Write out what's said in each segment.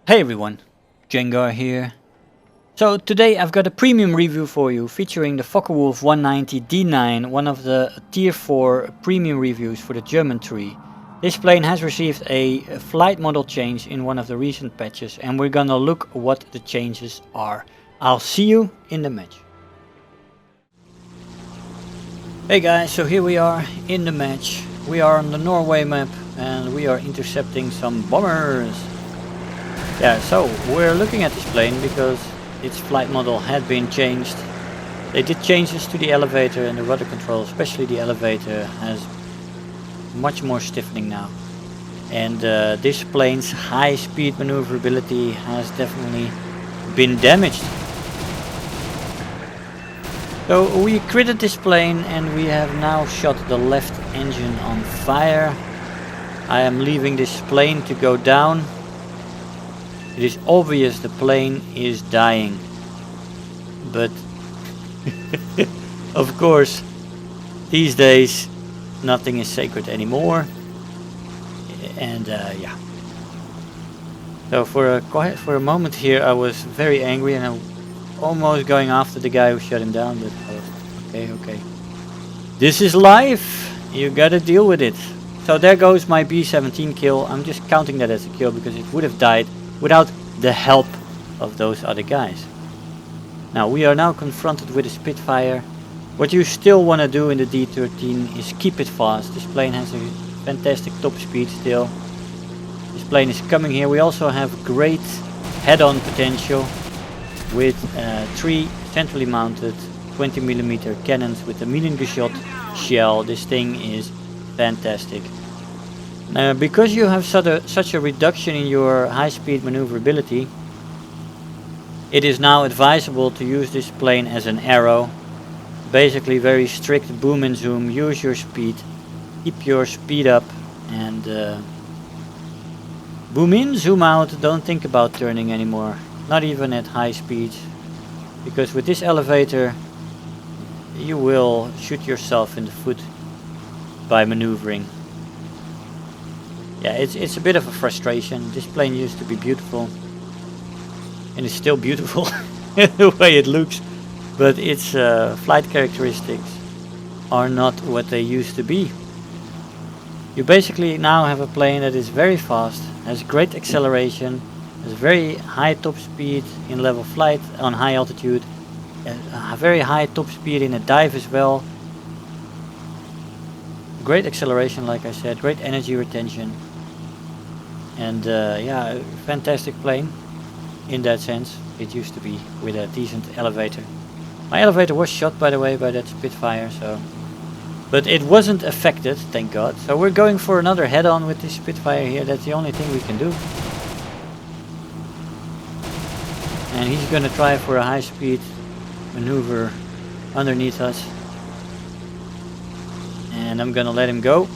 Hey everyone, Jengar here. So today I've got a premium review for you featuring the Focke-Wulf 190 D9, one of the tier 4 premium reviews for the German tree. This plane has received a flight model change in one of the recent patches and we're gonna look what the changes are. I'll see you in the match. Hey guys, so here we are in the match. We are on the Norway map and we are intercepting some bombers. Yeah, so we're looking at this plane because its flight model had been changed. They did changes to the elevator and the rudder control, especially the elevator has much more stiffening now. And this plane's high speed maneuverability has definitely been damaged. So we critted this plane and we have now shot the left engine on fire. I am leaving this plane to go down. It is obvious the plane is dying, but of course these days nothing is sacred anymore, and yeah. So for a moment here I was very angry and I'm almost going after the guy who shut him down, but I was okay. This is life, you gotta deal with it. So there goes my B-17 kill. I'm just counting that as a kill because it would have died without the help of those other guys. Now we are now confronted with a Spitfire. What you still want to do in the D-13 is keep it fast. This plane has a fantastic top speed still. This plane is coming here. We also have great head-on potential with 3 centrally mounted 20mm cannons with a medium shot shell. This thing is fantastic. Because you have such a reduction in your high-speed maneuverability, it is now advisable to use this plane as an arrow. Basically very strict boom and zoom, use your speed, keep your speed up and boom in, zoom out, don't think about turning anymore, not even at high speeds. Because with this elevator you will shoot yourself in the foot by maneuvering. Yeah, it's a bit of a frustration. This plane used to be beautiful and it's still beautiful the way it looks, but its flight characteristics are not what they used to be. You basically now have a plane that is very fast, has great acceleration, has very high top speed in level flight on high altitude, a very high top speed in a dive as well, great acceleration like I said, great energy retention. And yeah, fantastic plane in that sense. It used to be with a decent elevator. My elevator was shot by the way by that Spitfire, so, but it wasn't affected, thank God. So we're going for another head-on with this Spitfire here. That's the only thing we can do. And he's gonna try for a high-speed maneuver underneath us. And I'm gonna let him go.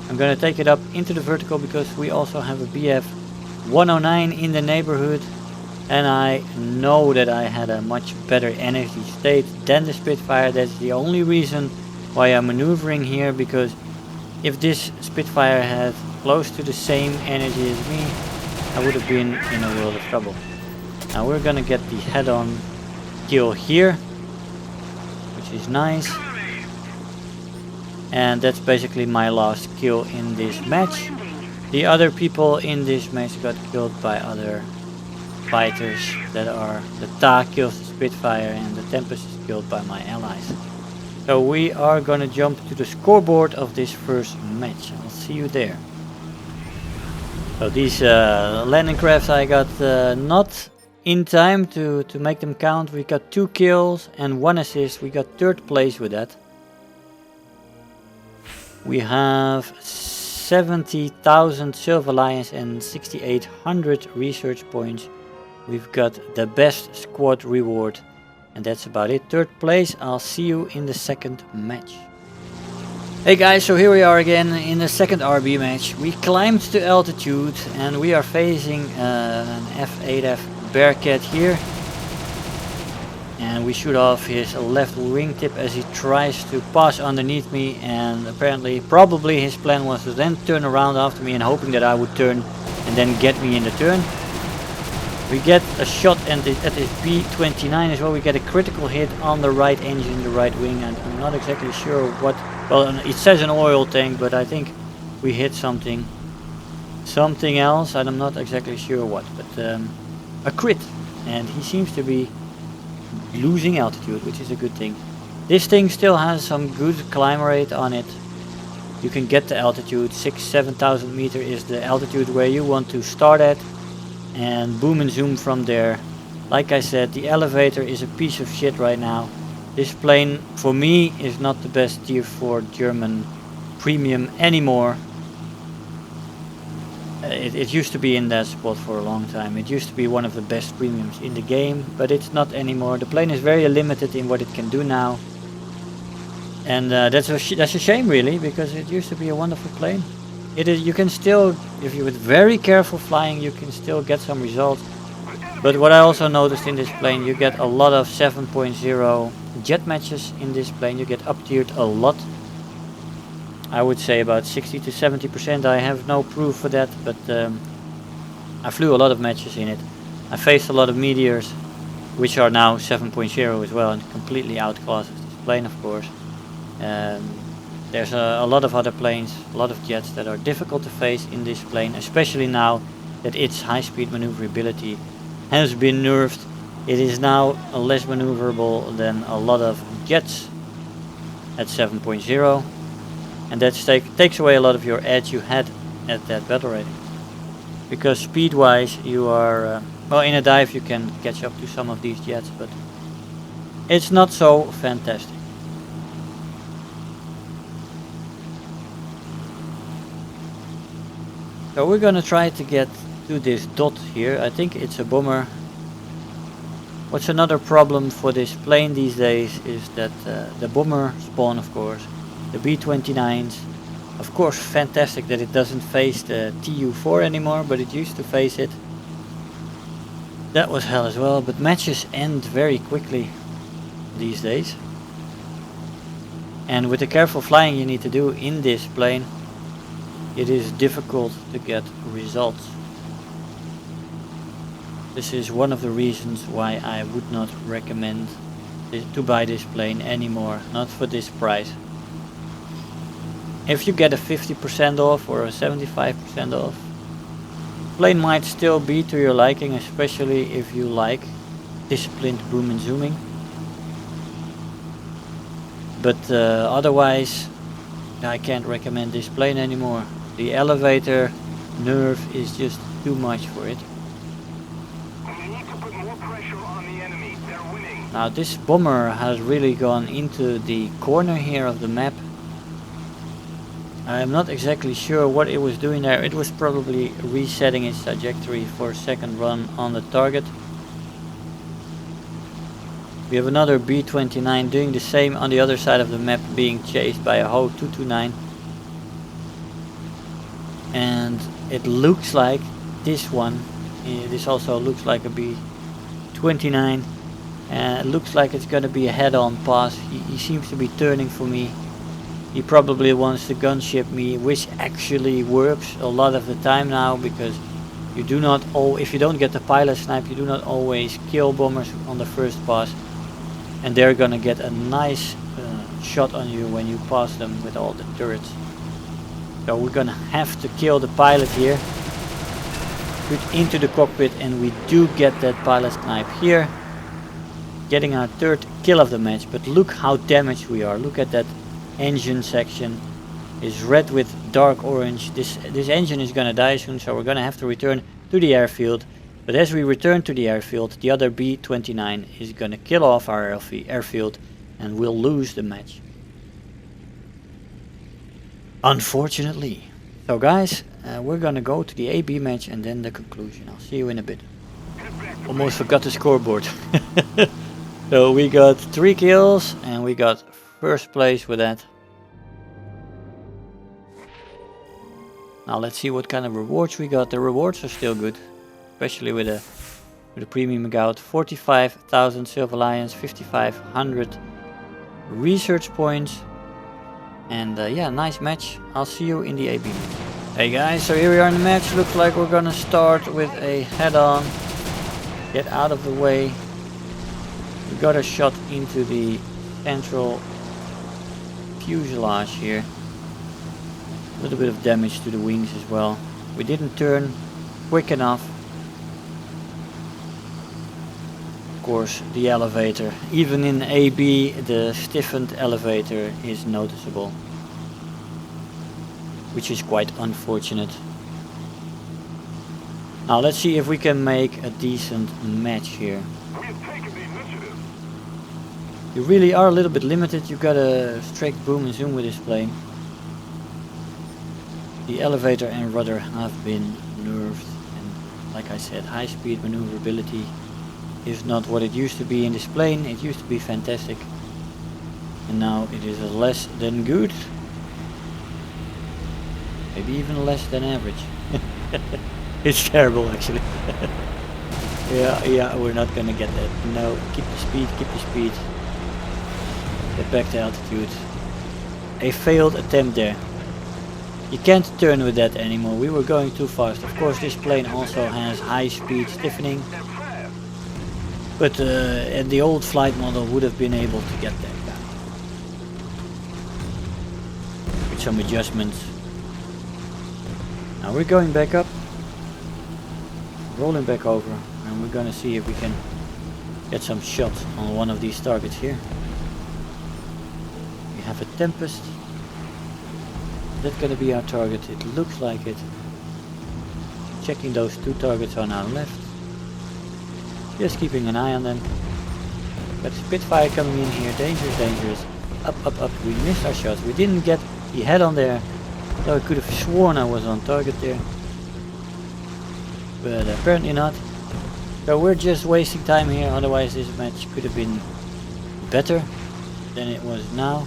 I'm gonna take it up into the vertical because we also have a BF 109 in the neighborhood, and I know that I had a much better energy state than the Spitfire. That's the only reason why I'm maneuvering here, because if this Spitfire had close to the same energy as me, I would have been in a world of trouble. Now we're gonna get the head-on kill here, which is nice. And that's basically my last kill in this match. The other people in this match got killed by other fighters that are, the Ta kills the Spitfire and the Tempest is killed by my allies. So we are gonna jump to the scoreboard of this first match. I'll see you there. So these landing crafts I got not in time to make them count. We got 2 kills and 1 assist. We got 3rd place with that. We have 70,000 Silver Lions and 6,800 research points. We've got the best squad reward and that's about it. 3rd place. I'll see you in the 2nd match. Hey guys, so here we are again in the 2nd RB match. We climbed to altitude and we are facing an F8F Bearcat here. And we shoot off his left wingtip as he tries to pass underneath me, and apparently, probably his plan was to then turn around after me and hoping that I would turn and then get me in the turn. We get a shot at this B-29 as well. We get a critical hit on the right engine, the right wing, and I'm not exactly sure what. Well, it says an oil tank, but I think we hit something else. I'm not exactly sure what, but a crit, and he seems to be losing altitude, which is a good thing. This thing still has some good climb rate on it. You can get the altitude. 6,000-7,000 meters is the altitude where you want to start at, and boom and zoom from there. Like I said, the elevator is a piece of shit right now. This plane for me is not the best tier 4 German premium anymore. It used to be in that spot for a long time. It used to be one of the best premiums in the game, but it's not anymore. The plane is very limited in what it can do now, and that's a shame really, because it used to be a wonderful plane. You can still, if you're very careful flying, you can still get some results. But what I also noticed in this plane, you get a lot of 7.0 jet matches in this plane. You get up-tiered a lot. I would say about 60 to 70%. I have no proof for that, but I flew a lot of matches in it. I faced a lot of meteors, which are now 7.0 as well, and completely outclasses this plane, of course. There's a lot of other planes, a lot of jets that are difficult to face in this plane, especially now that its high-speed maneuverability has been nerfed. It is now less maneuverable than a lot of jets at 7.0, and that takes away a lot of your edge you had at that battle rating. Because speed-wise, you are well, in a dive you can catch up to some of these jets, but it's not so fantastic. So we're gonna try to get to this dot here. I think it's a bomber. What's another problem for this plane these days is that the bomber spawn, of course, the B-29s, of course fantastic that it doesn't face the Tu-4 anymore, but it used to face it. That was hell as well, but matches end very quickly these days. And with the careful flying you need to do in this plane, it is difficult to get results. This is one of the reasons why I would not recommend to buy this plane anymore, not for this price. If you get a 50% off or a 75% off, plane might still be to your liking, especially if you like disciplined boom and zooming. But otherwise, I can't recommend this plane anymore. The elevator nerf is just too much for it. We need to put more pressure on the enemy. They're winning. Now this bomber has really gone into the corner here of the map. I'm not exactly sure what it was doing there. It was probably resetting its trajectory for a second run on the target. We have another B-29 doing the same on the other side of the map, being chased by a Ho 229. And it looks like this one, this also looks like a B-29, and it looks like it's going to be a head-on pass. He seems to be turning for me. He probably wants to gunship me, which actually works a lot of the time now, because you do not if you don't get the pilot snipe, you do not always kill bombers on the first pass, and they're gonna get a nice shot on you when you pass them with all the turrets. So we're gonna have to kill the pilot here, put into the cockpit, and we do get that pilot snipe here, getting our third kill of the match. But look how damaged we are. Look at that engine section, is red with dark orange. This engine is gonna die soon, so we're gonna have to return to the airfield. But as we return to the airfield, the other B-29 is gonna kill off our airfield, and we'll lose the match, unfortunately. So guys, we're gonna go to the AB match and then the conclusion. I'll see you in a bit. Almost forgot the scoreboard. So we got 3 kills and we got first place with that. Now let's see what kind of rewards we got. The rewards are still good, especially with a premium gout. 45,000 Silver Lions, 5,500 research points, and yeah, nice match. I'll see you in the AB match. Hey guys, so here we are in the match. Looks like we're gonna start with a head-on. Get out of the way. We got a shot into the central fuselage here. A little bit of damage to the wings as well. We didn't turn quick enough. Of course, the elevator. Even in AB, the stiffened elevator is noticeable, which is quite unfortunate. Now let's see if we can make a decent match here. We have taken the initiative. You really are a little bit limited. You got a strict boom and zoom with this plane. The elevator and rudder have been nerfed, and like I said, high speed maneuverability is not what it used to be in this plane. It used to be fantastic, and now it is less than good. Maybe even less than average. It's terrible actually. yeah, we're not gonna get that. No, keep the speed. Get back to altitude. A failed attempt there. You can't turn with that anymore. We were going too fast. Of course, this plane also has high speed stiffening, but and the old flight model would have been able to get that down with some adjustments. Now we're going back up, rolling back over, and we're gonna see if we can get some shots on one of these targets here. We have a Tempest. That's gonna be our target. It looks like it. Checking those two targets on our left. Just keeping an eye on them. Got Spitfire coming in here. Dangerous. Up. We missed our shots. We didn't get the head on there. So I could have sworn I was on target there. But apparently not. So we're just wasting time here. Otherwise this match could have been better than it was now.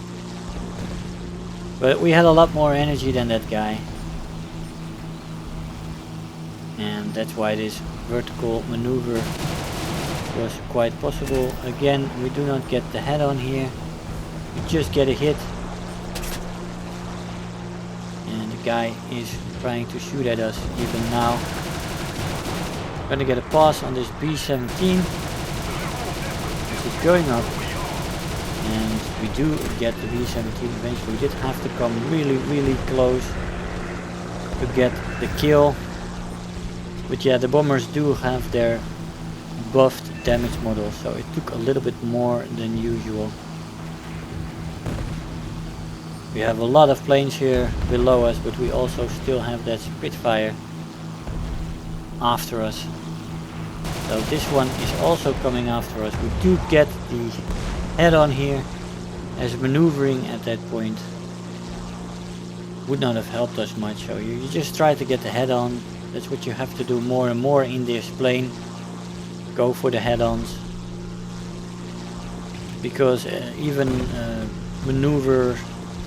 But we had a lot more energy than that guy. And that's why this vertical maneuver was quite possible. Again, we do not get the head on here. We just get a hit. And the guy is trying to shoot at us even now. Gonna get a pass on this B-17. This is going up. And we do get the B-17 eventually. We did have to come really close to get the kill. But yeah, the bombers do have their buffed damage model, so it took a little bit more than usual. We have a lot of planes here below us, but we also still have that Spitfire after us. So this one is also coming after us. We do get the head on here, as maneuvering at that point would not have helped us much. So you just try to get the head on. That's what you have to do more and more in this plane. Go for the head-ons, because even maneuver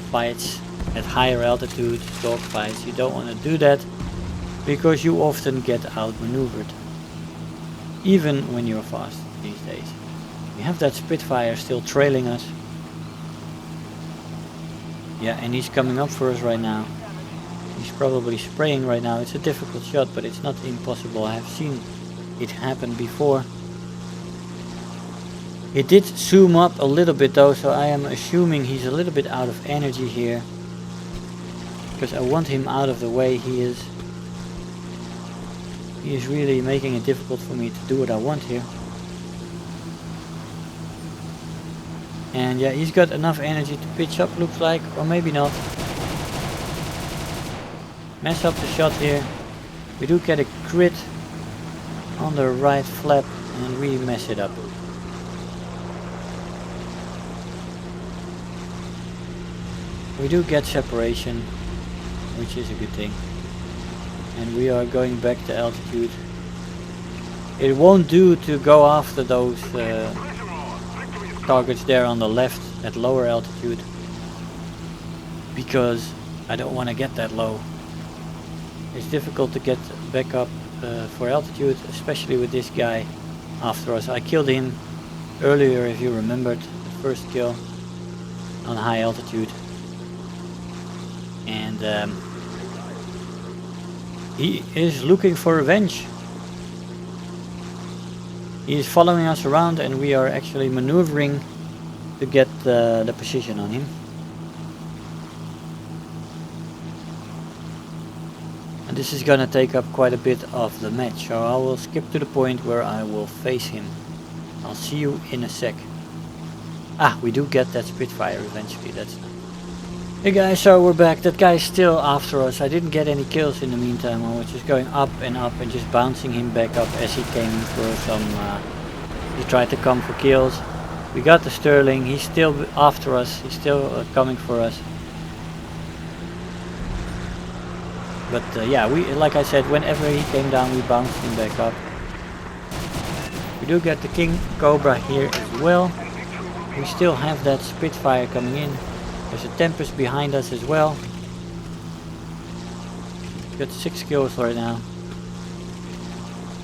fights at higher altitudes, dog fights, you don't want to do that, because you often get outmaneuvered, even when you're fast these days. We have that Spitfire still trailing us. Yeah, and he's coming up for us right now. He's probably spraying right now. It's a difficult shot, but it's not impossible. I have seen it happened before. It did zoom up a little bit though, so I am assuming he's a little bit out of energy here, because I want him out of the way. He is really making it difficult for me to do what I want here. And yeah, he's got enough energy to pitch up, looks like, or maybe not. Mess up the shot here. We do get a crit on the right flap and we mess it up. We do get separation, which is a good thing. And we are going back to altitude. It won't do to go after those targets there on the left at lower altitude, because I don't want to get that low. It's difficult to get back up for altitude, especially with this guy after us. I killed him earlier, if you remembered, the first kill on high altitude. And He is looking for revenge. He is following us around and we are actually maneuvering to get the position on him. And this is gonna take up quite a bit of the match, so I will skip to the point where I will face him. I'll see you in a sec. Ah, we do get that Spitfire eventually, that's nice. Hey guys, so we're back. That guy is still after us. I didn't get any kills in the meantime. I was just going up and just bouncing him back up as he came for some... he tried to come for kills. We got the Sterling. He's still after us. He's still coming for us. But yeah, we, like I said, whenever he came down, we bounced him back up. We do get the King Cobra here as well. We still have that Spitfire coming in. There's a Tempest behind us as well. Got 6 kills right now.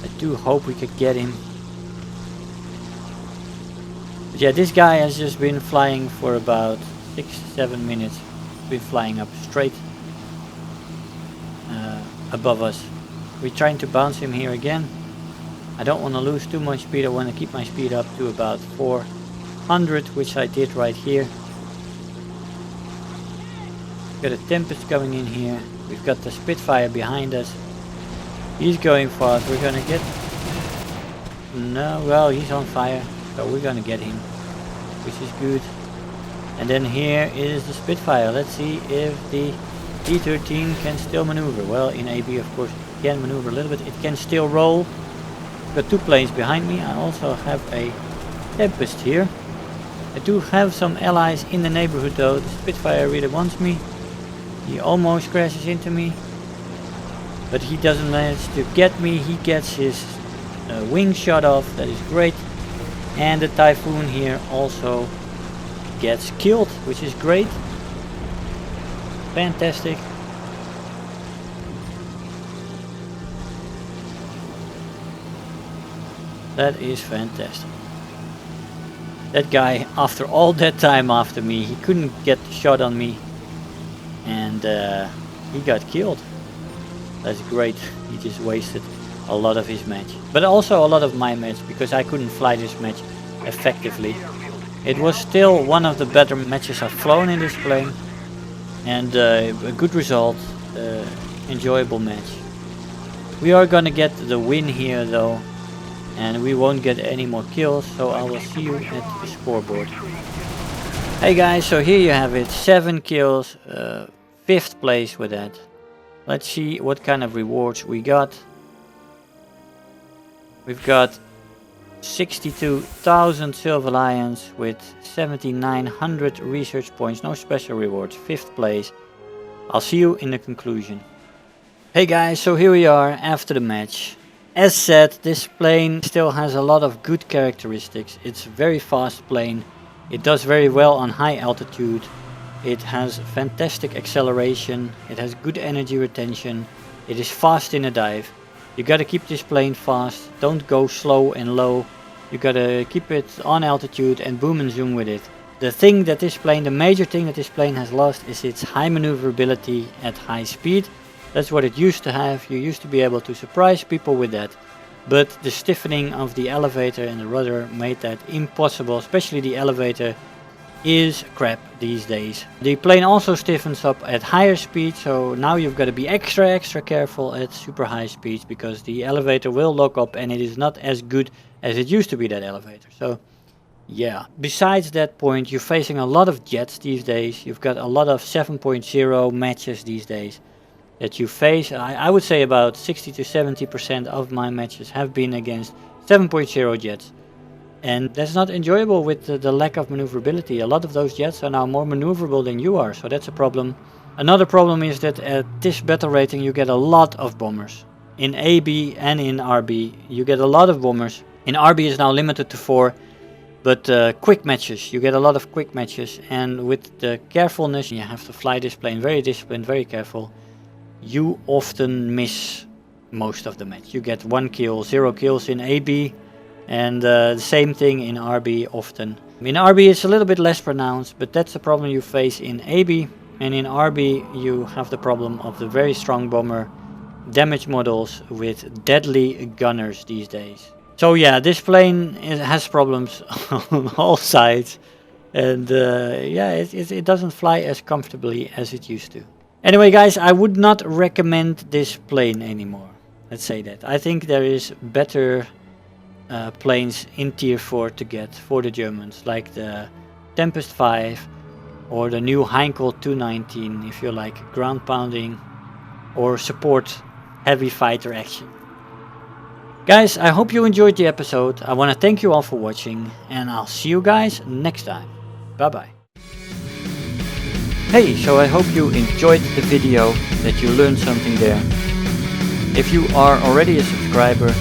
I do hope we could get him. But yeah, this guy has just been flying for about 6-7 minutes. Been flying up straight above us. We're trying to bounce him here again. I don't want to lose too much speed. I want to keep my speed up to about 400, which I did right here. Got a Tempest coming in here. We've got the Spitfire behind us. He's going fast. We're gonna get... No, well, he's on fire. So we're gonna get him, which is good. And then here is the Spitfire. Let's see if the D-13 can still maneuver. Well, in AB, of course, it can maneuver a little bit. It can still roll. Got 2 planes behind me. I also have a Tempest here. I do have some allies in the neighborhood though. The Spitfire really wants me. He almost crashes into me, but he doesn't manage to get me. He gets his wing shot off. That is great. And the Typhoon here also gets killed, which is great. Fantastic. That is fantastic. That guy, after all that time after me, he couldn't get the shot on me. And he got killed. That's great. He just wasted a lot of his match. But also a lot of my match, because I couldn't fly this match effectively. It was still one of the better matches I've flown in this plane. And a good result. Enjoyable match. We are gonna get the win here though. And we won't get any more kills. So I will see you at the scoreboard. Hey guys, so here you have it, 7 kills, 5th place with that. Let's see what kind of rewards we got. We've got 62,000 Silver Lions with 7,900 research points, no special rewards, 5th place. I'll see you in the conclusion. Hey guys, so here we are after the match. As said, this plane still has a lot of good characteristics. It's a very fast plane. It does very well on high altitude. It has fantastic acceleration. It has good energy retention. It is fast in a dive. You gotta keep this plane fast. Don't go slow and low. You gotta keep it on altitude and boom and zoom with it. The major thing that this plane has lost is its high maneuverability at high speed. That's what it used to have. You used to be able to surprise people with that. But the stiffening of the elevator and the rudder made that impossible, especially the elevator is crap these days. The plane also stiffens up at higher speed, so now you've got to be extra careful at super high speeds, because the elevator will lock up and it is not as good as it used to be, that elevator. So yeah, besides that point, you're facing a lot of jets these days. You've got a lot of 7.0 matches these days that you face. I would say about 60 to 70% of my matches have been against 7.0 jets. And that's not enjoyable with the lack of maneuverability. A lot of those jets are now more maneuverable than you are, so that's a problem. Another problem is that at this battle rating you get a lot of bombers. In AB and in RB you get a lot of bombers. In RB is now limited to 4, but quick matches, you get a lot of quick matches. And with the carefulness, you have to fly this plane very disciplined, very careful. You often miss most of the match. You get 1 kill, 0 kills in AB, and the same thing in RB often. In RB it's a little bit less pronounced, but that's the problem you face in AB. And in RB you have the problem of the very strong bomber damage models with deadly gunners these days. So yeah, this plane has problems on all sides, and yeah, it doesn't fly as comfortably as it used to. Anyway guys, I would not recommend this plane anymore. Let's say that. I think there is better planes in tier 4 to get for the Germans, like the Tempest 5 or the new Heinkel 219 if you like ground pounding or support heavy fighter action. Guys, I hope you enjoyed the episode. I want to thank you all for watching, and I'll see you guys next time. Bye bye. Hey, so I hope you enjoyed the video, that you learned something there. If you are already a subscriber,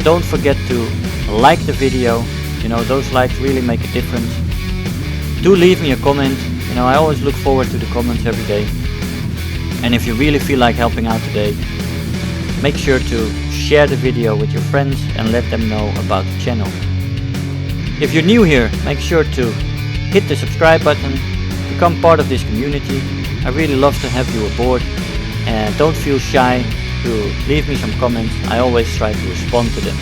don't forget to like the video. You know, those likes really make a difference. Do leave me a comment. You know, I always look forward to the comments every day. And if you really feel like helping out today, make sure to share the video with your friends and let them know about the channel. If you're new here, make sure to hit the subscribe button, become part of this community. I really love to have you aboard, and don't feel shy to leave me some comments. I always try to respond to them.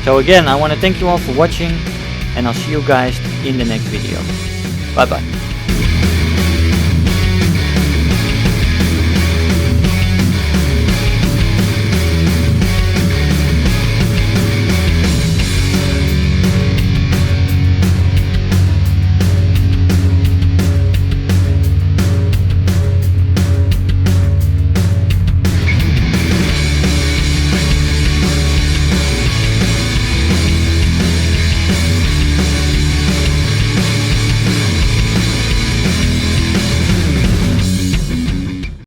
So again, I want to thank you all for watching, and I'll see you guys in the next video. Bye bye.